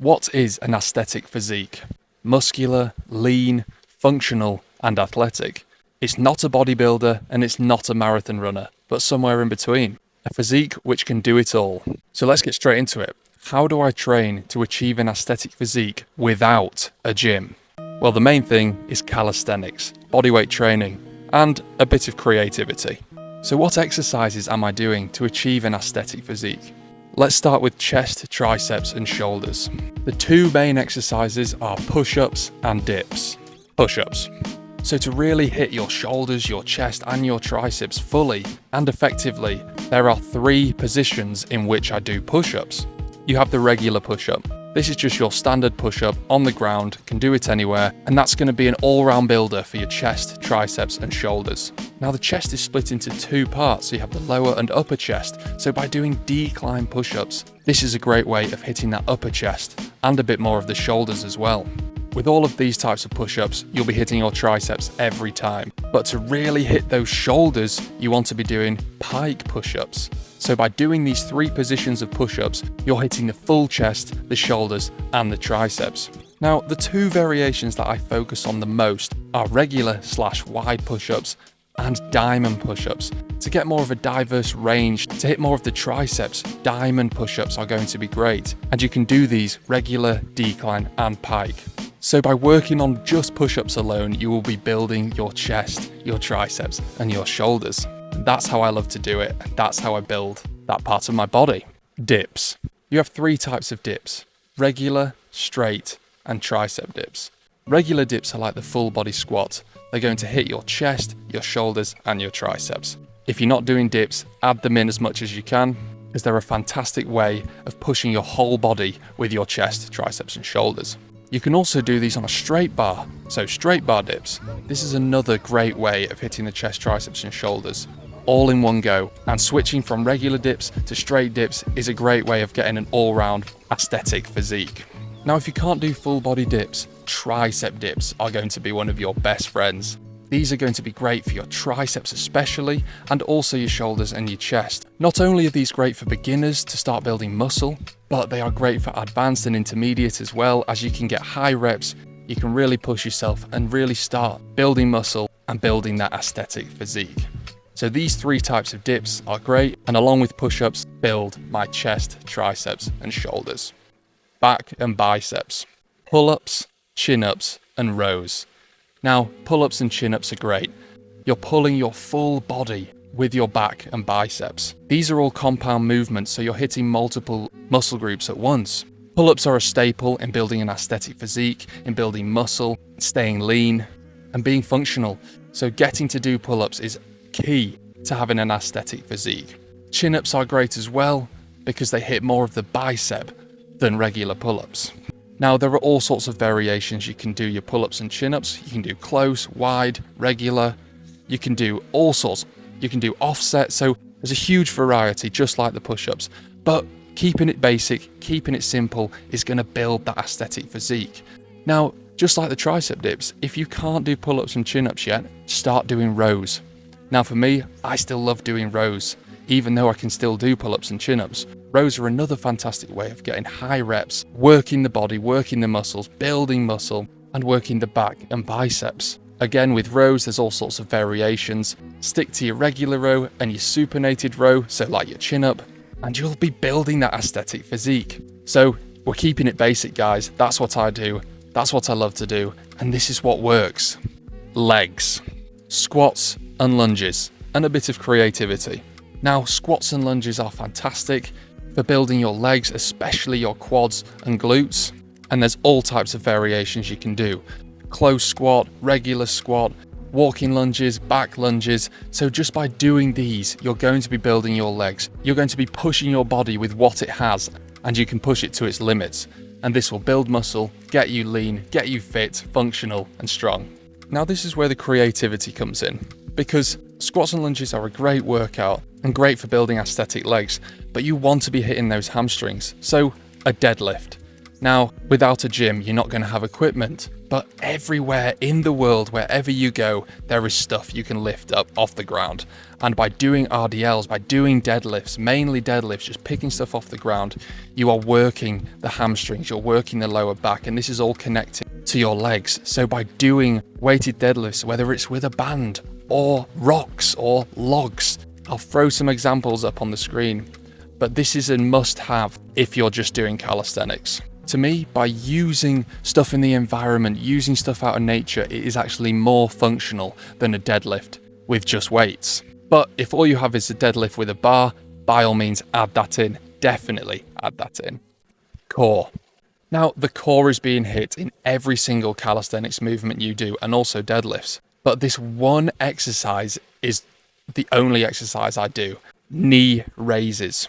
What is an aesthetic physique? Muscular, lean, functional, and athletic. It's not a bodybuilder and it's not a marathon runner, but somewhere in between. A physique which can do it all. So let's get straight into it. How do I train to achieve an aesthetic physique without a gym? Well, the main thing is calisthenics, bodyweight training, and a bit of creativity. So what exercises am I doing to achieve an aesthetic physique? Let's start with chest, triceps, and shoulders. The two main exercises are push-ups and dips. Push-ups. So to really hit your shoulders, your chest, and your triceps fully and effectively, there are three positions in which I do push-ups. You have the regular push-up. This is just your standard push-up on the ground, can do it anywhere, and that's going to be an all-round builder for your chest, triceps, and shoulders. Now the chest is split into two parts, so you have the lower and upper chest. So by doing decline push-ups, this is a great way of hitting that upper chest and a bit more of the shoulders as well. With all of these types of push-ups, you'll be hitting your triceps every time. But to really hit those shoulders, you want to be doing pike push-ups. So by doing these three positions of push-ups, you're hitting the full chest, the shoulders, and the triceps. Now, the two variations that I focus on the most are regular/wide push-ups and diamond push-ups. To get more of a diverse range, to hit more of the triceps, diamond push-ups are going to be great. And you can do these regular, decline, and pike. So by working on just push-ups alone, you will be building your chest, your triceps, and your shoulders. And that's how I love to do it, and that's how I build that part of my body. Dips. You have three types of dips: regular, straight, and tricep dips. Regular dips are like the full body squat. They're going to hit your chest, your shoulders, and your triceps. If you're not doing dips, add them in as much as you can, because they're a fantastic way of pushing your whole body with your chest, triceps, and shoulders. You can also do these on a straight bar, so straight bar dips. This is another great way of hitting the chest, triceps, and shoulders all in one go. And switching from regular dips to straight dips is a great way of getting an all-round aesthetic physique. Now, if you can't do full body dips, tricep dips are going to be one of your best friends. These are going to be great for your triceps especially, and also your shoulders and your chest. Not only are these great for beginners to start building muscle, but they are great for advanced and intermediate as well, as you can get high reps, you can really push yourself and really start building muscle and building that aesthetic physique. So these three types of dips are great, and along with push-ups, build my chest, triceps, and shoulders. Back and biceps. Pull-ups, chin-ups, and rows. Now, pull-ups and chin-ups are great. You're pulling your full body with your back and biceps. These are all compound movements, so you're hitting multiple muscle groups at once. Pull-ups are a staple in building an aesthetic physique, in building muscle, staying lean, and being functional. So getting to do pull-ups is key to having an aesthetic physique. Chin-ups are great as well, because they hit more of the bicep than regular pull-ups. Now, there are all sorts of variations you can do your pull-ups and chin-ups. You can do close, wide, regular. You can do all sorts. You can do offset. So there's a huge variety, just like the push-ups. But keeping it basic, keeping it simple is going to build that aesthetic physique. Now, just like the tricep dips, if you can't do pull-ups and chin-ups yet, start doing rows. Now, for me, I still love doing rows, even though I can still do pull-ups and chin-ups. Rows are another fantastic way of getting high reps, working the body, working the muscles, building muscle, and working the back and biceps. Again, with rows, there's all sorts of variations. Stick to your regular row and your supinated row, so like your chin-up, and you'll be building that aesthetic physique. So we're keeping it basic, guys. That's what I do. That's what I love to do. And this is what works. Legs. Squats and lunges, and a bit of creativity. Now, squats and lunges are fantastic for building your legs, especially your quads and glutes. And there's all types of variations you can do. Close squat, regular squat, walking lunges, back lunges. So just by doing these, you're going to be building your legs. You're going to be pushing your body with what it has, and you can push it to its limits. And this will build muscle, get you lean, get you fit, functional, and strong. Now, this is where the creativity comes in, because squats and lunges are a great workout and great for building aesthetic legs, but you want to be hitting those hamstrings. So a deadlift. Now, without a gym, you're not going to have equipment, but everywhere in the world, wherever you go, there is stuff you can lift up off the ground. And by doing RDLs, by doing deadlifts, mainly deadlifts, just picking stuff off the ground, you are working the hamstrings, you're working the lower back, and this is all connected to your legs. So by doing weighted deadlifts, whether it's with a band or rocks or logs, I'll throw some examples up on the screen, but this is a must-have if you're just doing calisthenics. To me, by using stuff in the environment, using stuff out of nature, it is actually more functional than a deadlift with just weights. But if all you have is a deadlift with a bar, by all means add that in. Definitely add that in. Core. Now, the core is being hit in every single calisthenics movement you do, and also deadlifts. But this one exercise is the only exercise I do. Knee raises.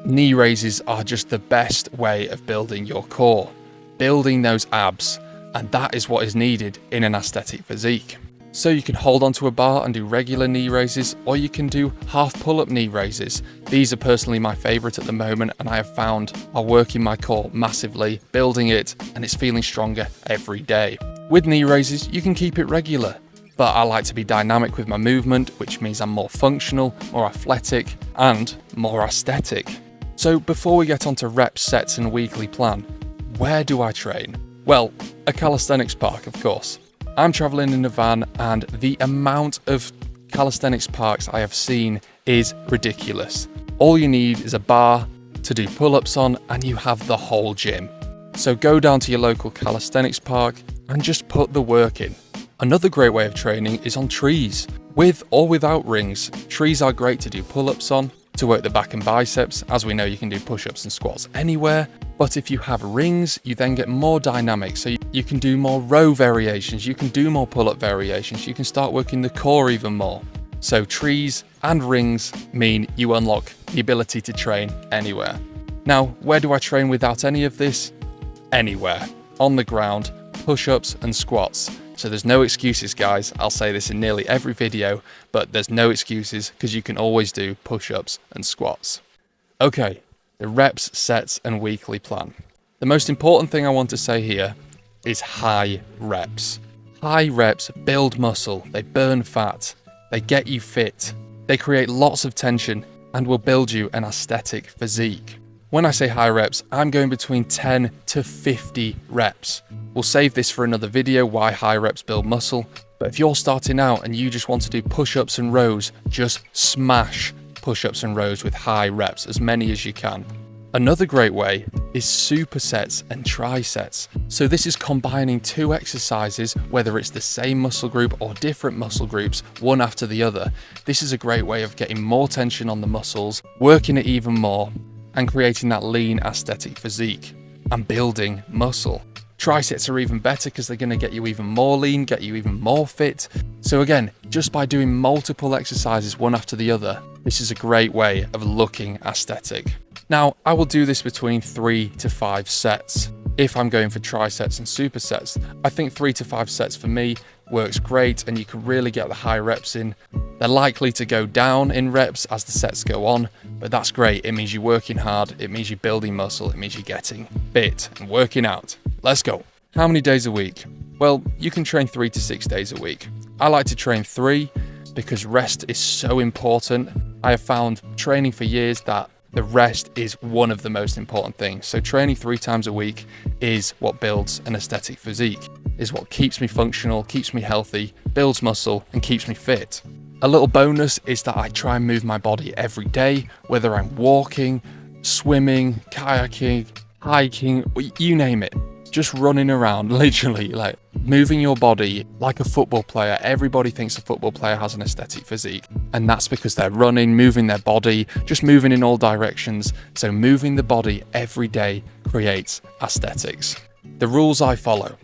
Knee raises are just the best way of building your core, building those abs, and that is what is needed in an aesthetic physique. So you can hold onto a bar and do regular knee raises, or you can do half pull-up knee raises. These are personally my favorite at the moment, and I have found are working my core massively, building it, and it's feeling stronger every day. With knee raises, you can keep it regular, but I like to be dynamic with my movement, which means I'm more functional, more athletic, and more aesthetic. So before we get onto reps, sets, and weekly plan, where do I train? Well, a calisthenics park, of course. I'm traveling in a van, and the amount of calisthenics parks I have seen is ridiculous. All you need is a bar to do pull-ups on, and you have the whole gym. So go down to your local calisthenics park and just put the work in. Another great way of training is on trees. With or without rings, trees are great to do pull-ups on, to work the back and biceps. As we know, you can do push-ups and squats anywhere. But if you have rings, you then get more dynamic. So you can do more row variations, you can do more pull-up variations, you can start working the core even more. So trees and rings mean you unlock the ability to train anywhere. Now, where do I train without any of this? Anywhere. On the ground, push-ups and squats. So there's no excuses, guys. I'll say this in nearly every video, but there's no excuses because you can always do push-ups and squats. Okay, the reps, sets, and weekly plan. The most important thing I want to say here is high reps. High reps build muscle, they burn fat, they get you fit, they create lots of tension, and will build you an aesthetic physique. When I say high reps, I'm going between 10 to 50 reps. We'll save this for another video, why high reps build muscle. But if you're starting out and you just want to do push-ups and rows, just smash push-ups and rows with high reps, as many as you can. Another great way is supersets and trisets. So this is combining two exercises, whether it's the same muscle group or different muscle groups, one after the other. This is a great way of getting more tension on the muscles, working it even more, and creating that lean aesthetic physique and building muscle. Trisets are even better because they're going to get you even more lean, get you even more fit. So again, just by doing multiple exercises one after the other, this is a great way of looking aesthetic. Now, I will do this between 3 to 5 sets. If I'm going for trisets and supersets, I think 3 to 5 sets for me works great, and you can really get the high reps in. They're likely to go down in reps as the sets go on, but that's great. It means you're working hard, it means you're building muscle, it means you're getting fit and working out. Let's go. How many days a week? Well, you can train 3 to 6 days a week. I like to train 3 because rest is so important. I have found training for years that the rest is one of the most important things. So training 3 times a week is what builds an aesthetic physique, is what keeps me functional, keeps me healthy, builds muscle, and keeps me fit. A little bonus is that I try and move my body every day, whether I'm walking, swimming, kayaking, hiking, you name it. Just running around, literally, like moving your body like a football player. Everybody thinks a football player has an aesthetic physique, and that's because they're running, moving their body, just moving in all directions. So moving the body every day creates aesthetics. The rules I follow: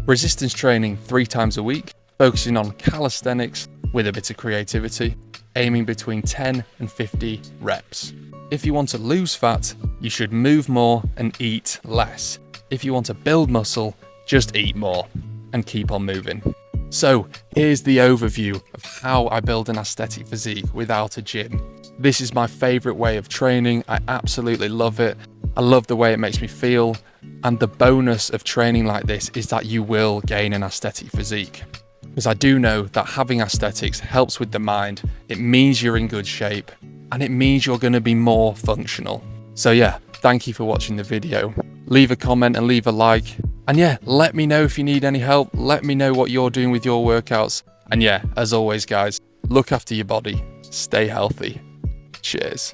resistance training 3 times a week, focusing on calisthenics with a bit of creativity, aiming between 10 and 50 reps. If you want to lose fat, you should move more and eat less. If you want to build muscle, just eat more and keep on moving. So here's the overview of how I build an aesthetic physique without a gym. This is my favorite way of training. I absolutely love it. I love the way it makes me feel. And the bonus of training like this is that you will gain an aesthetic physique. because I do know that having aesthetics helps with the mind. It means you're in good shape, and it means you're going to be more functional. So yeah, thank you for watching the video. Leave a comment and leave a like. And yeah, let me know if you need any help. Let me know what you're doing with your workouts. And yeah, as always guys, look after your body. Stay healthy. Cheers.